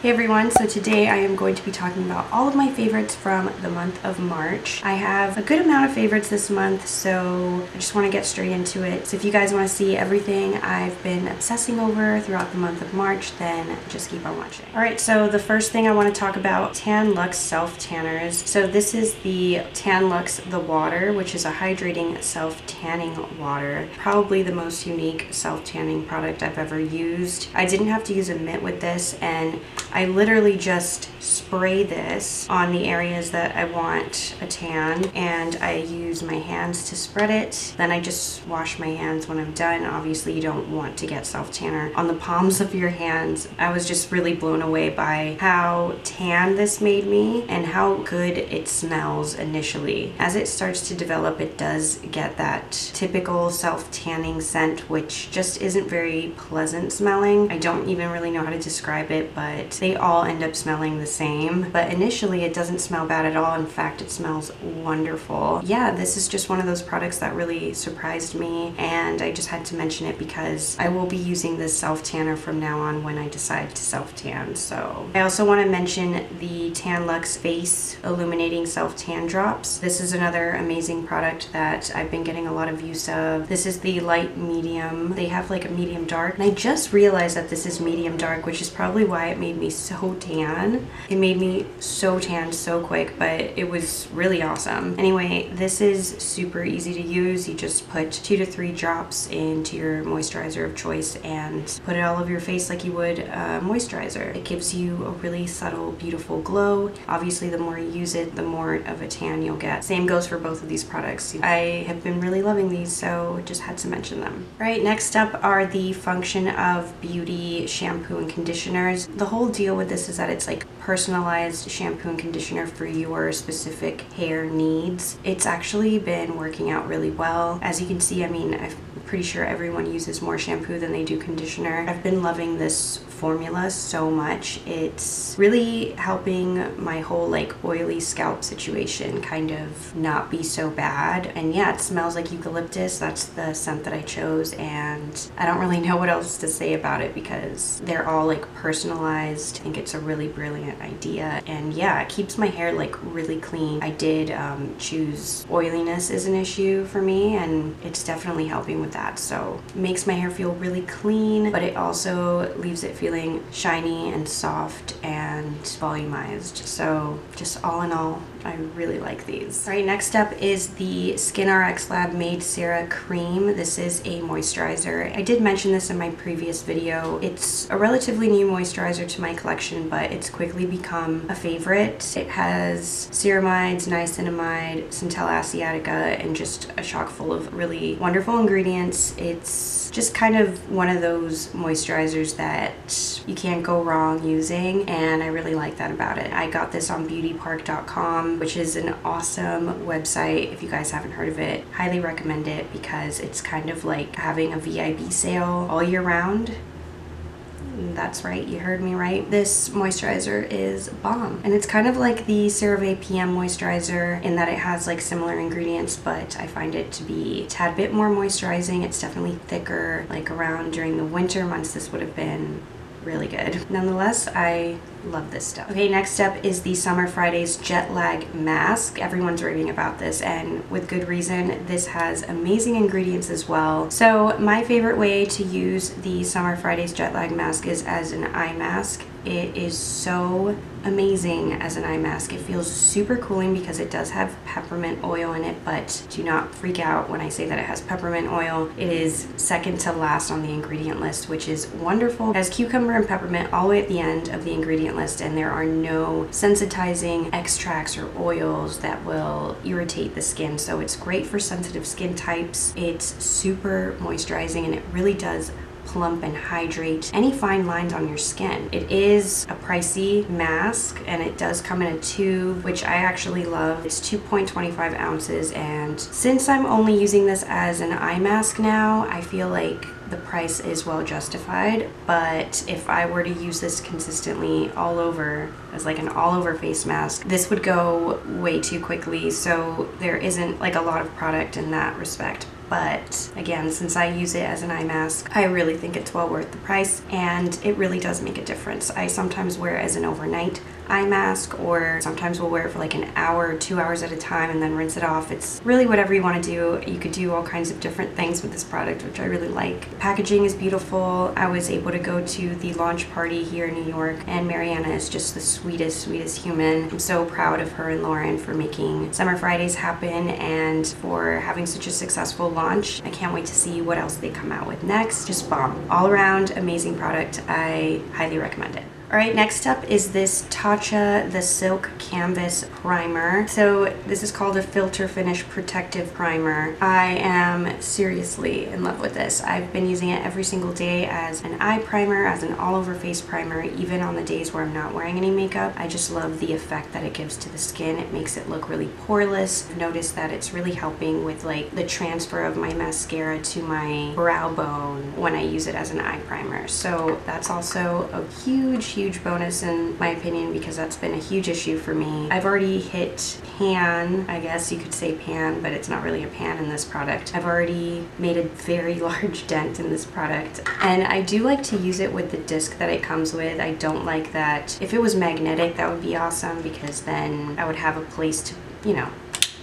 Hey everyone, so today I am going to be talking about all of my favorites from the month of March. I have a good amount of favorites this month, so I just want to get straight into it. So if you guys want to see everything I've been obsessing over throughout the month of March, then just keep on watching. Alright, so the first thing I want to talk about, Tan Luxe Self Tanners. So this is the Tan Luxe The Water, which is a hydrating self-tanning water. Probably the most unique self-tanning product I've ever used. I didn't have to use a mitt with this, and I literally just spray this on the areas that I want a tan, and I use my hands to spread it. Then I just wash my hands when I'm done. Obviously you don't want to get self-tanner on the palms of your hands. I was just really blown away by how tan this made me and how good it smells initially. As it starts to develop, it does get that typical self-tanning scent, which just isn't very pleasant smelling. I don't even really know how to describe it, but they all end up smelling the same. But initially it doesn't smell bad at all. In fact, it smells wonderful. Yeah, this is just one of those products that really surprised me, and I just had to mention it because I will be using this self-tanner from now on when I decide to self-tan. So I also want to mention the Tan Luxe Face Illuminating Self-Tan Drops. This is another amazing product that I've been getting a lot of use of. This is the light medium. They have like a medium dark, and I just realized that this is medium dark, which is probably why it made me so tan. It made me so tan so quick, but it was really awesome. Anyway, this is super easy to use. You just put 2 to 3 drops into your moisturizer of choice and put it all over your face like you would a moisturizer. It gives you a really subtle, beautiful glow. Obviously, the more you use it, the more of a tan you'll get. Same goes for both of these products. I have been really loving these, so just had to mention them. All right, next up are the Function of Beauty shampoo and conditioners. The whole deal with this is that it's like personalized shampoo and conditioner for your specific hair needs. It's actually been working out really well. As you can see, I mean, I'm pretty sure everyone uses more shampoo than they do conditioner. I've been loving this formula so much. It's really helping my whole like oily scalp situation kind of not be so bad. And yeah, it smells like eucalyptus. That's the scent that I chose, and I don't really know what else to say about it because they're all like personalized. I think it's a really brilliant idea, and yeah, it keeps my hair like really clean. I did choose oiliness as an issue for me, and it's definitely helping with that. So it makes my hair feel really clean, but it also leaves it feeling shiny and soft and volumized. So just all in all, I really like these. All right, next up is the SkinRxLab MadeCera cream. This is a moisturizer. I did mention this in my previous video. It's a relatively new moisturizer to my collection, but it's quickly become a favorite. It has ceramides, niacinamide, centella asiatica, and just a chock full of really wonderful ingredients. It's just kind of one of those moisturizers that you can't go wrong using, and I really like that about it. I got this on beautypark.com, which is an awesome website. If you guys haven't heard of it, highly recommend it because it's kind of like having a VIB sale all year round. That's right, you heard me right. This moisturizer is bomb. And it's kind of like the CeraVe PM moisturizer in that it has like similar ingredients, but I find it to be a tad bit more moisturizing. It's definitely thicker. Like around during the winter months, this would have been really good. Nonetheless, I love this stuff. Okay, next up is the Summer Fridays Jet Lag Mask. Everyone's raving about this, and with good reason. This has amazing ingredients as well. So my favorite way to use the Summer Fridays Jet Lag Mask is as an eye mask. It is so amazing as an eye mask. It feels super cooling because it does have peppermint oil in it, but do not freak out when I say that it has peppermint oil. It is second to last on the ingredient list, which is wonderful. It has cucumber and peppermint all the way at the end of the ingredient list, and there are no sensitizing extracts or oils that will irritate the skin. So it's great for sensitive skin types. It's super moisturizing, and it really does plump and hydrate any fine lines on your skin. It is a pricey mask, and it does come in a tube, which I actually love. It's 2.25 ounces, and since I'm only using this as an eye mask now, I feel like the price is well justified. But if I were to use this consistently all over as like an all over face mask, this would go way too quickly. So there isn't like a lot of product in that respect. but again, since I use it as an eye mask, I really think it's well worth the price, and it really does make a difference. I sometimes wear it as an overnight eye mask, or sometimes we'll wear it for like an hour or 2 hours at a time and then rinse it off. It's really whatever you want to do. You could do all kinds of different things with this product, which I really like. The packaging is beautiful. I was able to go to the launch party here in New York, and Mariana is just the sweetest human. I'm so proud of her and Lauren for making Summer Fridays happen and for having such a successful launch. I can't wait to see what else they come out with next. Just bomb. All around amazing product. I highly recommend it. Alright, next up is this Tatcha the Silk Canvas Primer. So this is called a Filter Finish Protective Primer. I am seriously in love with this. I've been using it every single day as an eye primer, as an all over face primer, even on the days where I'm not wearing any makeup. I just love the effect that it gives to the skin. It makes it look really poreless. I've noticed that it's really helping with like the transfer of my mascara to my brow bone when I use it as an eye primer. So that's also a huge bonus in my opinion, because that's been a huge issue for me. I've already hit pan, I guess you could say pan, but it's not really a pan in this product. I've already made a very large dent in this product, and I do like to use it with the disc that it comes with. I don't like that. If it was magnetic, that would be awesome, because then I would have a place to, you know,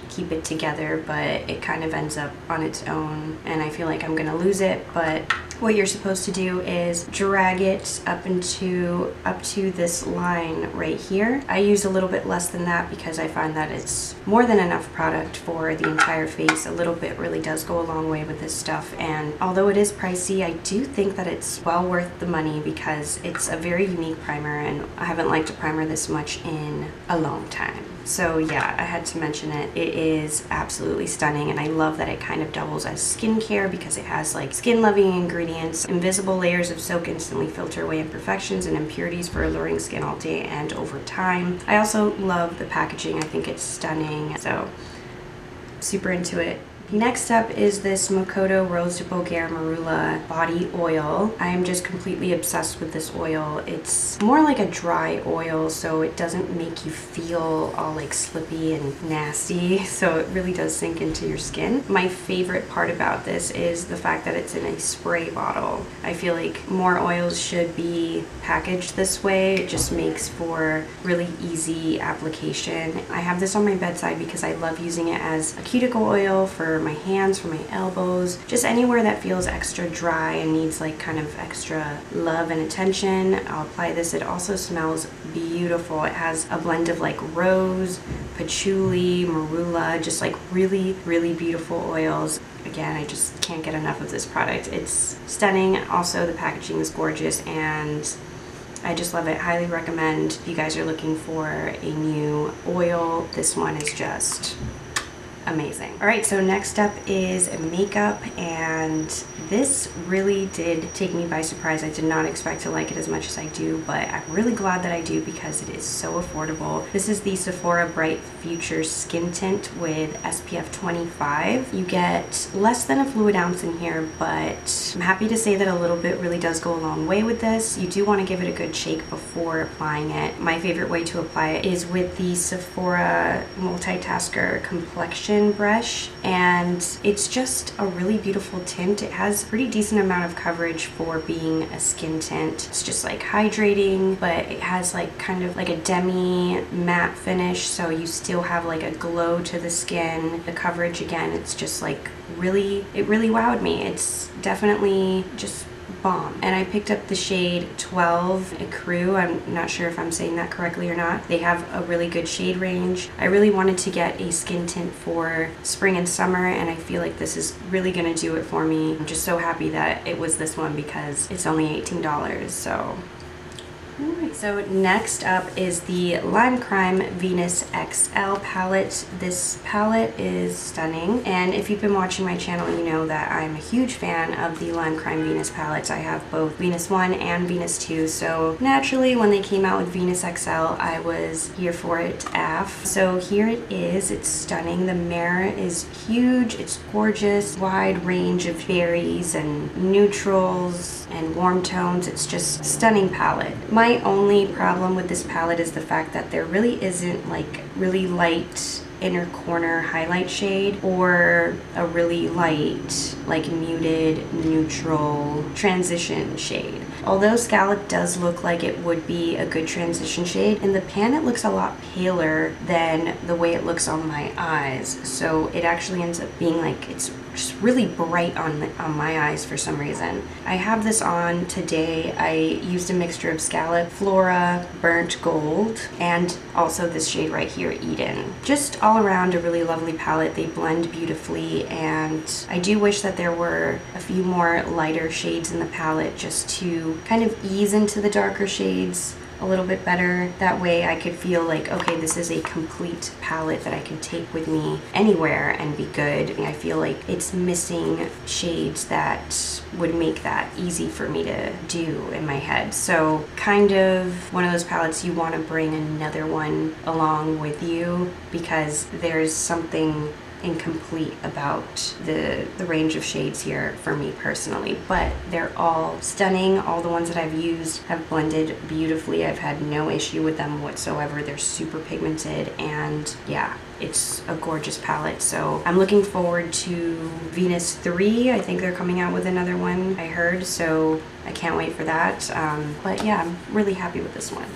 keep it together, but it kind of ends up on its own and I feel like I'm gonna lose it. But what you're supposed to do is drag it up to this line right here. I use a little bit less than that because I find that it's more than enough product for the entire face. A little bit really does go a long way with this stuff, and although it is pricey, I do think that it's well worth the money because it's a very unique primer, and I haven't liked a primer this much in a long time. So yeah, I had to mention it. It is absolutely stunning, and I love that it kind of doubles as skincare because it has like skin loving ingredients. Invisible layers of soap instantly filter away imperfections and impurities for alluring skin all day and over time. I also love the packaging. I think it's stunning, so super into it. Next up is this Mokoto Rose Bulgaire Marula body oil. I am just completely obsessed with this oil. It's more like a dry oil, so it doesn't make you feel all like slippy and nasty, so it really does sink into your skin. My favorite part about this is the fact that it's in a spray bottle. I feel like more oils should be packaged this way. It just makes for really easy application. I have this on my bedside because I love using it as a cuticle oil for my hands, for my elbows, just anywhere that feels extra dry and needs like kind of extra love and attention. I'll apply this. It also smells beautiful. It has a blend of like rose, patchouli, marula, just like really beautiful oils. Again, I just can't get enough of this product. It's stunning. Also, the packaging is gorgeous and I just love it. Highly recommend if you guys are looking for a new oil. This one is just amazing. All right, so next up is makeup, and this really did take me by surprise. I did not expect to like it as much as I do, but I'm really glad that I do because it is so affordable. This is the Sephora Bright Future Skin Tint with SPF 25. You get less than a fluid ounce in here, but I'm happy to say that a little bit really does go a long way with this. You do want to give it a good shake before applying it. My favorite way to apply it is with the Sephora Multitasker Complexion brush, and it's just a really beautiful tint. It has a pretty decent amount of coverage for being a skin tint. It's just like hydrating, but it has like kind of like a demi matte finish, so you still have like a glow to the skin. The coverage, again, it's just like it really wowed me. It's definitely just bomb. And I picked up the shade 12 Ecru. I'm not sure if I'm saying that correctly or not. They have a really good shade range. I really wanted to get a skin tint for spring and summer, and I feel like this is really gonna do it for me. I'm just so happy that it was this one because it's only $18, so. Alright, so next up is the Lime Crime Venus XL palette. This palette is stunning, and if you've been watching my channel, you know that I'm a huge fan of the Lime Crime Venus palettes. I have both Venus 1 and Venus 2, so naturally when they came out with Venus XL, I was here for it AF. So here it is. It's stunning. The mirror is huge. It's gorgeous. Wide range of berries and neutrals and warm tones. It's just stunning palette. My only problem with this palette is the fact that there really isn't like really light inner corner highlight shade or a really light, like muted, neutral transition shade. Although Scallop does look like it would be a good transition shade, in the pan it looks a lot paler than the way it looks on my eyes. So it actually ends up being like, it's just really bright on my eyes for some reason. I have this on today. I used a mixture of Scallop, Flora, Burnt Gold, and also this shade right here, Eden. Just all around a really lovely palette. They blend beautifully, and I do wish that there were a few more lighter shades in the palette just to kind of ease into the darker shades a little bit better. That way I could feel like, okay, this is a complete palette that I can take with me anywhere and be good. I feel like it's missing shades that would make that easy for me to do in my head. So kind of one of those palettes you want to bring another one along with you, because there's something incomplete about the range of shades here for me personally, but they're all stunning. All the ones that I've used have blended beautifully. I've had no issue with them whatsoever. They're super pigmented, and yeah, it's a gorgeous palette. So I'm looking forward to Venus 3. I think they're coming out with another one, I heard, so I can't wait for that. But yeah, I'm really happy with this one.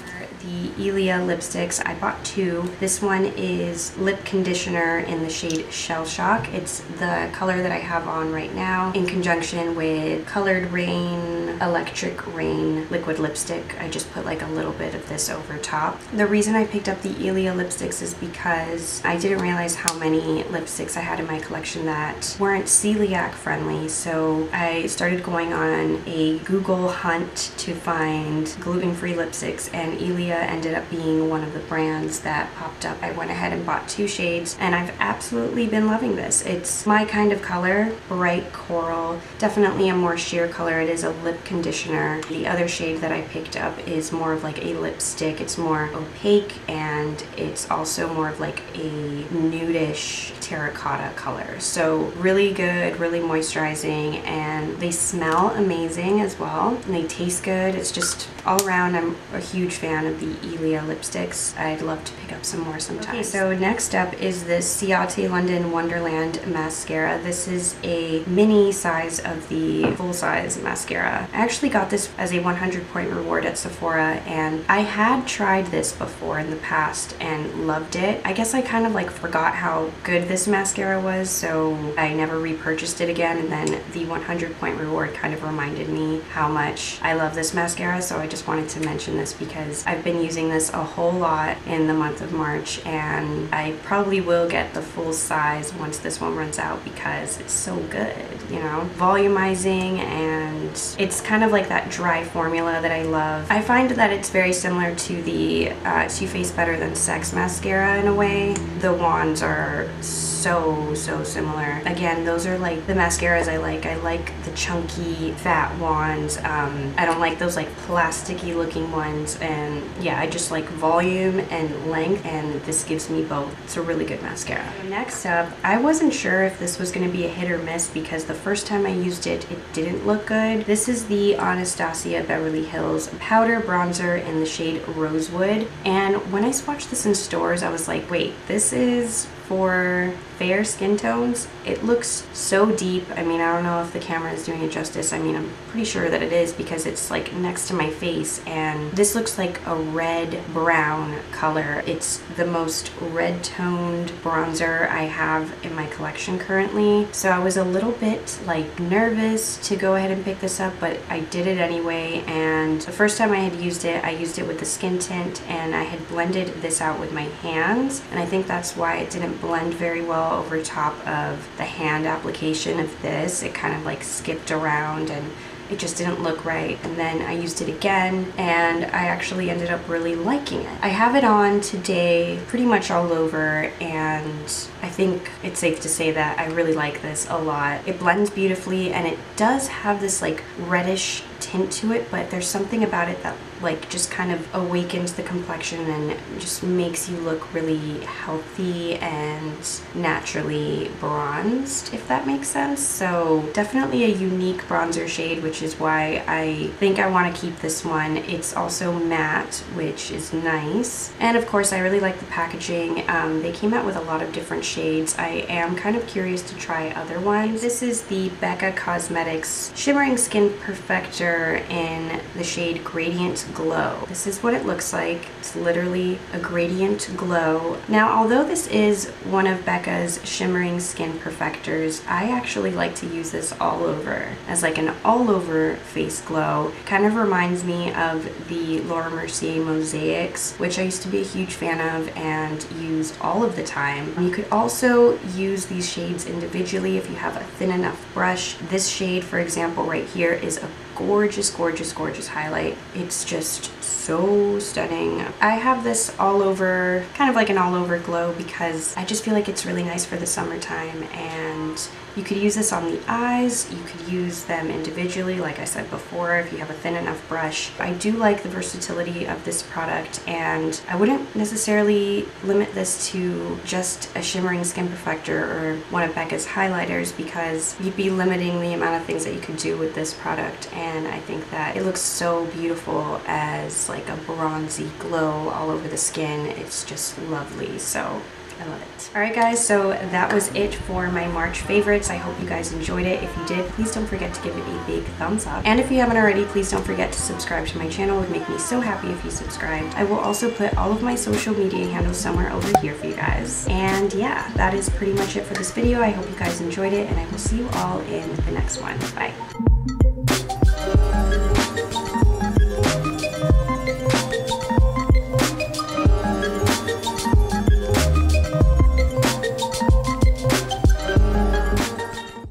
The Ilia Lipsticks, I bought two. This one is lip conditioner in the shade Shell Shock. It's the color that I have on right now in conjunction with Colored Rain, Electric Rain liquid lipstick. I just put like a little bit of this over top. The reason I picked up the Ilia lipsticks is because I didn't realize how many lipsticks I had in my collection that weren't celiac friendly, so I started going on a Google hunt to find gluten-free lipsticks, and Ilia ended up being one of the brands that popped up. I went ahead and bought two shades, and I've absolutely been loving this. It's my kind of color, bright coral, definitely a more sheer color. It is a lip conditioner. The other shade that I picked up is more of like a lipstick. It's more opaque, and it's also more of like a nudish terracotta color. So really good, really moisturizing, and they smell amazing as well, and they taste good. It's just all around, I'm a huge fan of the Ilia lipsticks. I'd love to pick up some more sometime. Okay, so next up is this Ciate London Wonderland mascara. This is a mini size of the full size mascara. I actually got this as a 100-point reward at Sephora, and I had tried this before in the past and loved it. I guess I kind of like forgot how good this mascara was, so I never repurchased it again, and then the 100-point reward kind of reminded me how much I love this mascara, so I just wanted to mention this because I've been using this a whole lot in the month of March, and I probably will get the full size once this one runs out because it's so good, you know? Volumizing, and it's kind of like that dry formula that I love. I find that it's very similar to the Too Faced Better Than Sex mascara in a way. The wands are so similar. Again, those are like the mascaras I like. I like the chunky fat wands. I don't like those like plasticky looking ones, and yeah, I just like volume and length, and this gives me both. It's a really good mascara. Next up, I wasn't sure if this was going to be a hit or miss because the first time I used it, it didn't look good. This is the Anastasia Beverly Hills powder bronzer in the shade Rosewood, and when I swatched this in stores, I was like, wait, this is for fair skin tones. It looks so deep. I mean, I don't know if the camera is doing it justice. I mean, I'm pretty sure that it is because it's like next to my face, and this looks like a red brown color. It's the most red toned bronzer I have in my collection currently, so I was a little bit like nervous to go ahead and pick this up, but I did it anyway. And the first time I had used it, I used it with the skin tint, and I had blended this out with my hands, and I think that's why it didn't blend very well over top of the hand application of this. It kind of like skipped around, and it just didn't look right. And then I used it again, and I actually ended up really liking it. I have it on today pretty much all over, and I think it's safe to say that I really like this a lot. It blends beautifully, and it does have this like reddish tint to it, but there's something about it that like just kind of awakens the complexion and just makes you look really healthy and naturally bronzed, if that makes sense. So definitely a unique bronzer shade, which is why I think I want to keep this one. It's also matte, which is nice. And of course, I really like the packaging. They came out with a lot of different shades. I am kind of curious to try other ones. This is the Becca Cosmetics Shimmering Skin Perfector in the shade Gradient Glow. This is what it looks like. It's literally a gradient glow. Now, although this is one of Becca's Shimmering Skin Perfectors, I actually like to use this all over as like an all over face glow. Kind of reminds me of the Laura Mercier Mosaics, which I used to be a huge fan of and used all of the time. You could also use these shades individually if you have a thin enough brush. This shade, for example, right here is a gorgeous, gorgeous, gorgeous highlight. It's just so stunning. I have this all over, kind of like an all over glow, because I just feel like it's really nice for the summertime, and you could use this on the eyes, you could use them individually, like I said before, if you have a thin enough brush. I do like the versatility of this product, and I wouldn't necessarily limit this to just a shimmering skin perfector or one of Becca's highlighters, because you'd be limiting the amount of things that you could do with this product, and I think that it looks so beautiful as like a bronzy glow all over the skin. It's just lovely. So I love it. Alright guys, so that was it for my March favorites. I hope you guys enjoyed it. If you did, please don't forget to give it a big thumbs up. And if you haven't already, please don't forget to subscribe to my channel. It would make me so happy if you subscribed. I will also put all of my social media handles somewhere over here for you guys. And yeah, that is pretty much it for this video. I hope you guys enjoyed it, and I will see you all in the next one. Bye.